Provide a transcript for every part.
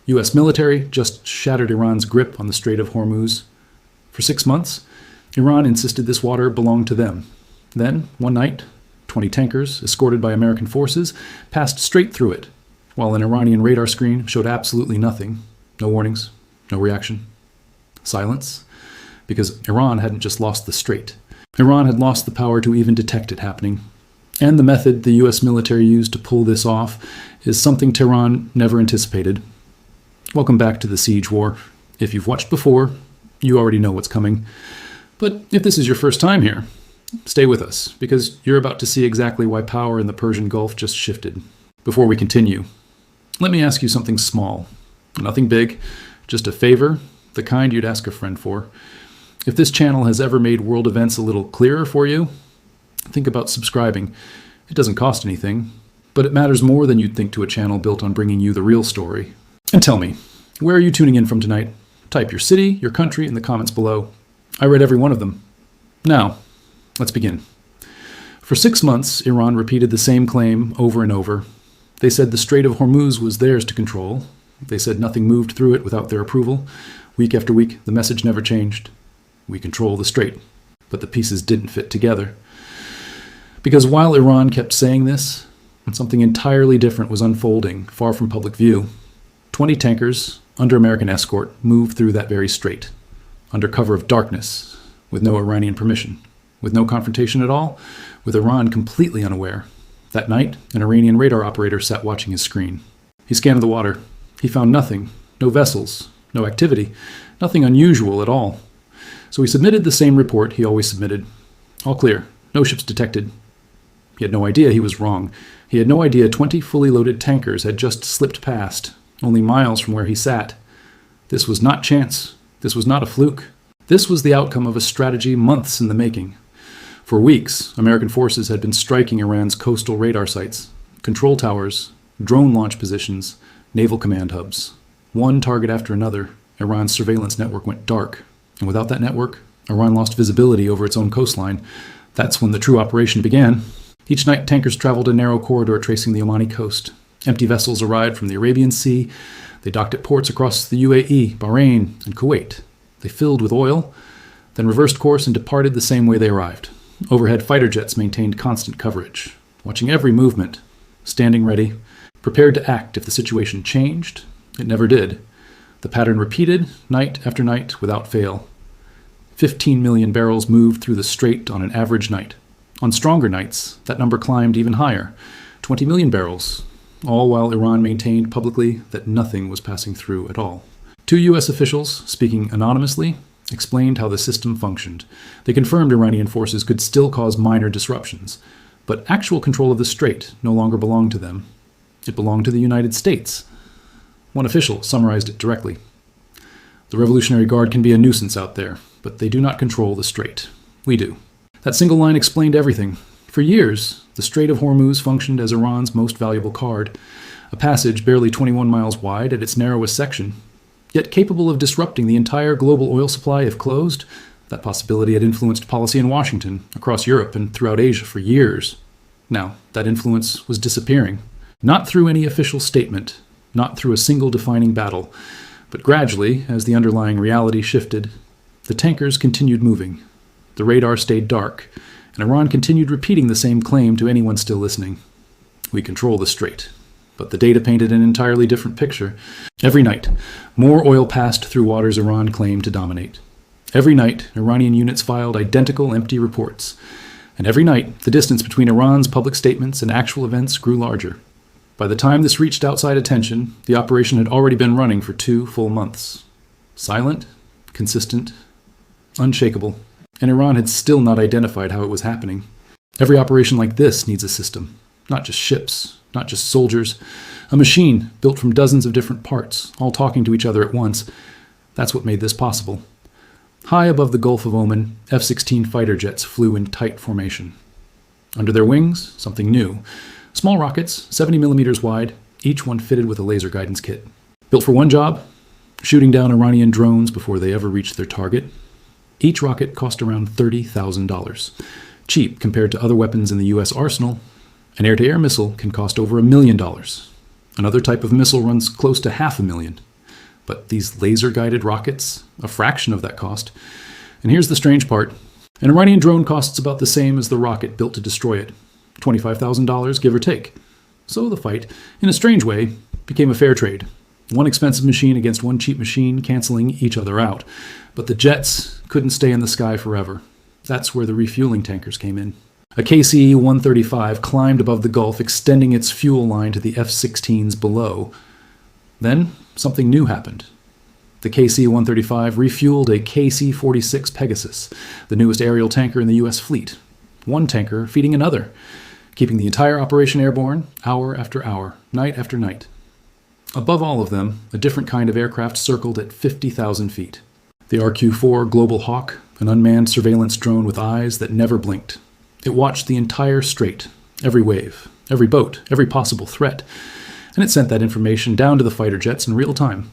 U.S. military just shattered Iran's grip on the Strait of Hormuz. For 6 months, Iran insisted this water belonged to them. Then, one night, 20 tankers, escorted by American forces, passed straight through it, while an Iranian radar screen showed absolutely nothing. No warnings, no reaction. Silence, because Iran hadn't just lost the strait. Iran had lost the power to even detect it happening. And the method the U.S. military used to pull this off is something Tehran never anticipated. Welcome back to the siege war. If you've watched before, you already know what's coming. But if this is your first time here, stay with us, because you're about to see exactly why power in the Persian Gulf just shifted. Before we continue, let me ask you something small. Nothing big, just a favor, the kind you'd ask a friend for. If this channel has ever made world events a little clearer for you, think about subscribing. It doesn't cost anything, but it matters more than you'd think to a channel built on bringing you the real story. And tell me, where are you tuning in from tonight? Type your city, your country in the comments below. I read every one of them. Now, let's begin. For 6 months, Iran repeated the same claim over and over. They said the Strait of Hormuz was theirs to control. They said nothing moved through it without their approval. Week after week, the message never changed. We control the strait. But the pieces didn't fit together. Because while Iran kept saying this, something entirely different was unfolding, far from public view. 20 tankers, under American escort, moved through that very strait, under cover of darkness, with no Iranian permission, with no confrontation at all, with Iran completely unaware. That night, an Iranian radar operator sat watching his screen. He scanned the water. He found nothing, no vessels, no activity, nothing unusual at all. So he submitted the same report he always submitted. All clear, no ships detected. He had no idea he was wrong. He had no idea 20 fully loaded tankers had just slipped past, only miles from where he sat. This was not chance. This was not a fluke. This was the outcome of a strategy months in the making. For weeks, American forces had been striking Iran's coastal radar sites, control towers, drone launch positions, naval command hubs. One target after another, Iran's surveillance network went dark. And without that network, Iran lost visibility over its own coastline. That's when the true operation began. Each night, tankers traveled a narrow corridor tracing the Omani coast. Empty vessels arrived from the Arabian Sea. They docked at ports across the UAE, Bahrain, and Kuwait. They filled with oil, then reversed course and departed the same way they arrived. Overhead fighter jets maintained constant coverage, watching every movement, standing ready, prepared to act if the situation changed. It never did. The pattern repeated night after night without fail. 15 million barrels moved through the strait on an average night. On stronger nights, that number climbed even higher, 20 million barrels, all while Iran maintained publicly that nothing was passing through at all. 2 U.S. officials, speaking anonymously, explained how the system functioned. They confirmed Iranian forces could still cause minor disruptions, but actual control of the strait no longer belonged to them. It belonged to the United States. One official summarized it directly. The Revolutionary Guard can be a nuisance out there, but they do not control the strait. We do. That single line explained everything. For years, the Strait of Hormuz functioned as Iran's most valuable card, a passage barely 21 miles wide at its narrowest section, yet capable of disrupting the entire global oil supply if closed. That possibility had influenced policy in Washington, across Europe, and throughout Asia for years. Now, that influence was disappearing. Not through any official statement, not through a single defining battle, but gradually, as the underlying reality shifted, the tankers continued moving. The radar stayed dark, and Iran continued repeating the same claim to anyone still listening. We control the strait. But the data painted an entirely different picture. Every night, more oil passed through waters Iran claimed to dominate. Every night, Iranian units filed identical empty reports. And every night, the distance between Iran's public statements and actual events grew larger. By the time this reached outside attention, the operation had already been running for 2 full months. Silent, consistent, unshakable. And Iran had still not identified how it was happening. Every operation like this needs a system. Not just ships, not just soldiers. A machine built from dozens of different parts, all talking to each other at once. That's what made this possible. High above the Gulf of Oman, F-16 fighter jets flew in tight formation. Under their wings, something new. Small rockets, 70 millimeters wide, each one fitted with a laser guidance kit. Built for one job, shooting down Iranian drones before they ever reached their target. Each rocket cost around $30,000. Cheap compared to other weapons in the U.S. arsenal. An air-to-air missile can cost over $1 million. Another type of missile runs close to $500,000. But these laser-guided rockets, a fraction of that cost. And here's the strange part. An Iranian drone costs about the same as the rocket built to destroy it. $25,000, give or take. So the fight, in a strange way, became a fair trade. One expensive machine against one cheap machine, canceling each other out. But the jets couldn't stay in the sky forever. That's where the refueling tankers came in. A KC-135 climbed above the Gulf, extending its fuel line to the F-16s below. Then, something new happened. The KC-135 refueled a KC-46 Pegasus, the newest aerial tanker in the U.S. fleet. One tanker feeding another, keeping the entire operation airborne, hour after hour, night after night. Above all of them, a different kind of aircraft circled at 50,000 feet. The RQ-4 Global Hawk, an unmanned surveillance drone with eyes that never blinked. It watched the entire strait, every wave, every boat, every possible threat, and it sent that information down to the fighter jets in real time.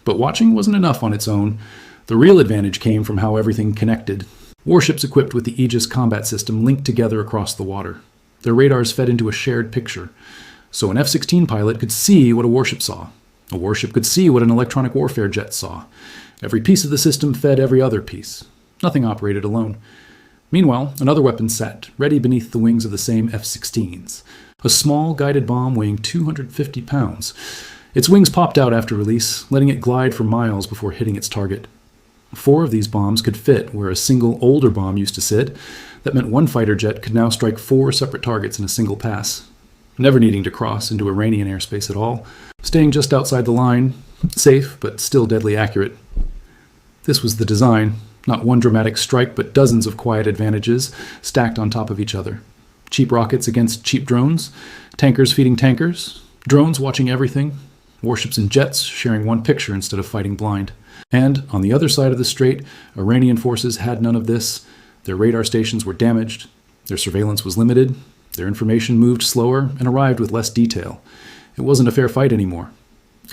But watching wasn't enough on its own. The real advantage came from how everything connected. Warships equipped with the Aegis combat system linked together across the water. Their radars fed into a shared picture. So an F-16 pilot could see what a warship saw. A warship could see what an electronic warfare jet saw. Every piece of the system fed every other piece. Nothing operated alone. Meanwhile, another weapon sat, ready beneath the wings of the same F-16s. A small guided bomb weighing 250 pounds. Its wings popped out after release, letting it glide for miles before hitting its target. 4 of these bombs could fit where a single older bomb used to sit. That meant one fighter jet could now strike 4 separate targets in a single pass, never needing to cross into Iranian airspace at all, staying just outside the line, safe but still deadly accurate. This was the design. Not one dramatic strike, but dozens of quiet advantages stacked on top of each other. Cheap rockets against cheap drones, tankers feeding tankers, drones watching everything, warships and jets sharing one picture instead of fighting blind. And on the other side of the strait, Iranian forces had none of this. Their radar stations were damaged, their surveillance was limited, their information moved slower and arrived with less detail. It wasn't a fair fight anymore.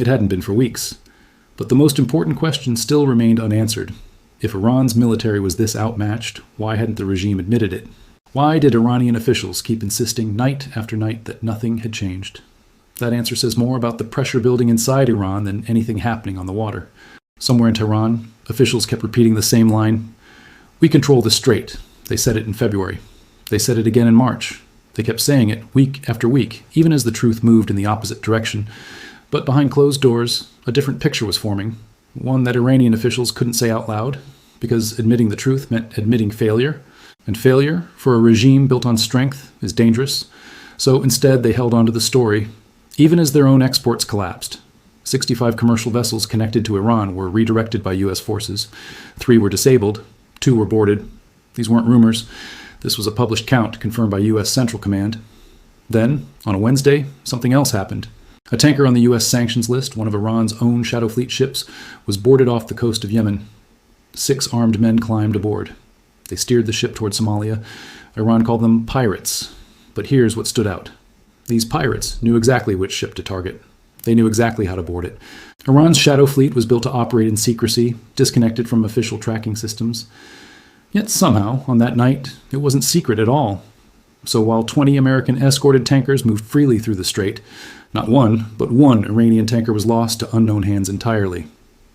It hadn't been for weeks. But the most important question still remained unanswered. If Iran's military was this outmatched, why hadn't the regime admitted it? Why did Iranian officials keep insisting night after night that nothing had changed? That answer says more about the pressure building inside Iran than anything happening on the water. Somewhere in Tehran, officials kept repeating the same line. We control the strait. They said it in February. They said it again in March. They kept saying it week after week, even as the truth moved in the opposite direction. But behind closed doors, a different picture was forming. One that Iranian officials couldn't say out loud, because admitting the truth meant admitting failure. And failure, for a regime built on strength, is dangerous. So instead they held on to the story, even as their own exports collapsed. 65 commercial vessels connected to Iran were redirected by U.S. forces. 3 were disabled. 2 were boarded. These weren't rumors. This was a published count confirmed by U.S. Central Command. Then, on a Wednesday, something else happened. A tanker on the U.S. sanctions list, one of Iran's own Shadow Fleet ships, was boarded off the coast of Yemen. 6 armed men climbed aboard. They steered the ship toward Somalia. Iran called them pirates. But here's what stood out. These pirates knew exactly which ship to target. They knew exactly how to board it. Iran's Shadow Fleet was built to operate in secrecy, disconnected from official tracking systems. Yet somehow, on that night, it wasn't secret at all. So while 20 American escorted tankers moved freely through the strait, not one, but one Iranian tanker was lost to unknown hands entirely.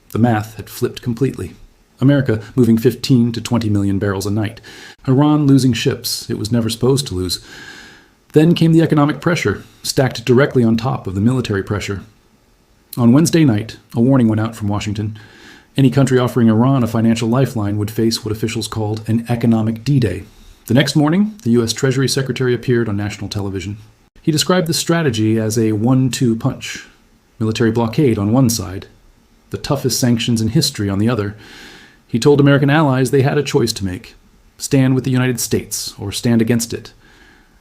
The math had flipped completely. America moving 15 to 20 million barrels a night. Iran losing ships it was never supposed to lose. Then came the economic pressure, stacked directly on top of the military pressure. On Wednesday night, a warning went out from Washington. Any country offering Iran a financial lifeline would face what officials called an economic D-Day. The next morning, the U.S. Treasury Secretary appeared on national television. He described the strategy as a 1-2 punch. Military blockade on one side, the toughest sanctions in history on the other. He told American allies they had a choice to make. Stand with the United States or stand against it.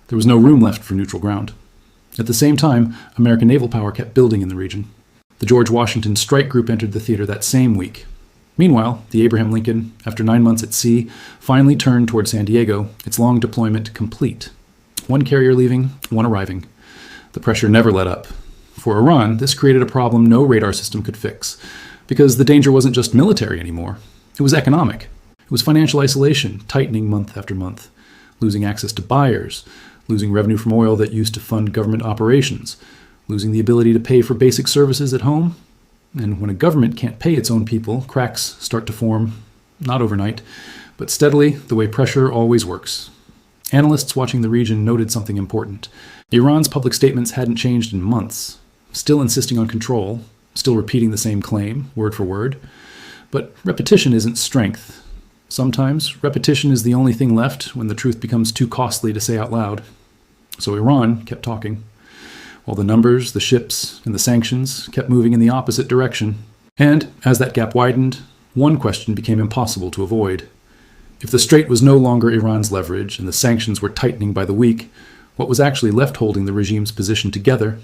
There was no room left for neutral ground. At the same time, American naval power kept building in the region. The George Washington Strike Group entered the theater that same week. Meanwhile, the Abraham Lincoln, after 9 months at sea, finally turned toward San Diego, its long deployment complete. 1 carrier leaving, 1 arriving. The pressure never let up. For Iran, this created a problem no radar system could fix, because the danger wasn't just military anymore. It was economic. It was financial isolation, tightening month after month, losing access to buyers, losing revenue from oil that used to fund government operations, losing the ability to pay for basic services at home. And when a government can't pay its own people, cracks start to form, not overnight, but steadily, the way pressure always works. Analysts watching the region noted something important. Iran's public statements hadn't changed in months, still insisting on control, still repeating the same claim, word for word. But repetition isn't strength. Sometimes repetition is the only thing left when the truth becomes too costly to say out loud. So Iran kept talking, while the numbers, the ships, and the sanctions kept moving in the opposite direction. And as that gap widened, one question became impossible to avoid. If the strait was no longer Iran's leverage and the sanctions were tightening by the week, what was actually left holding the regime's position together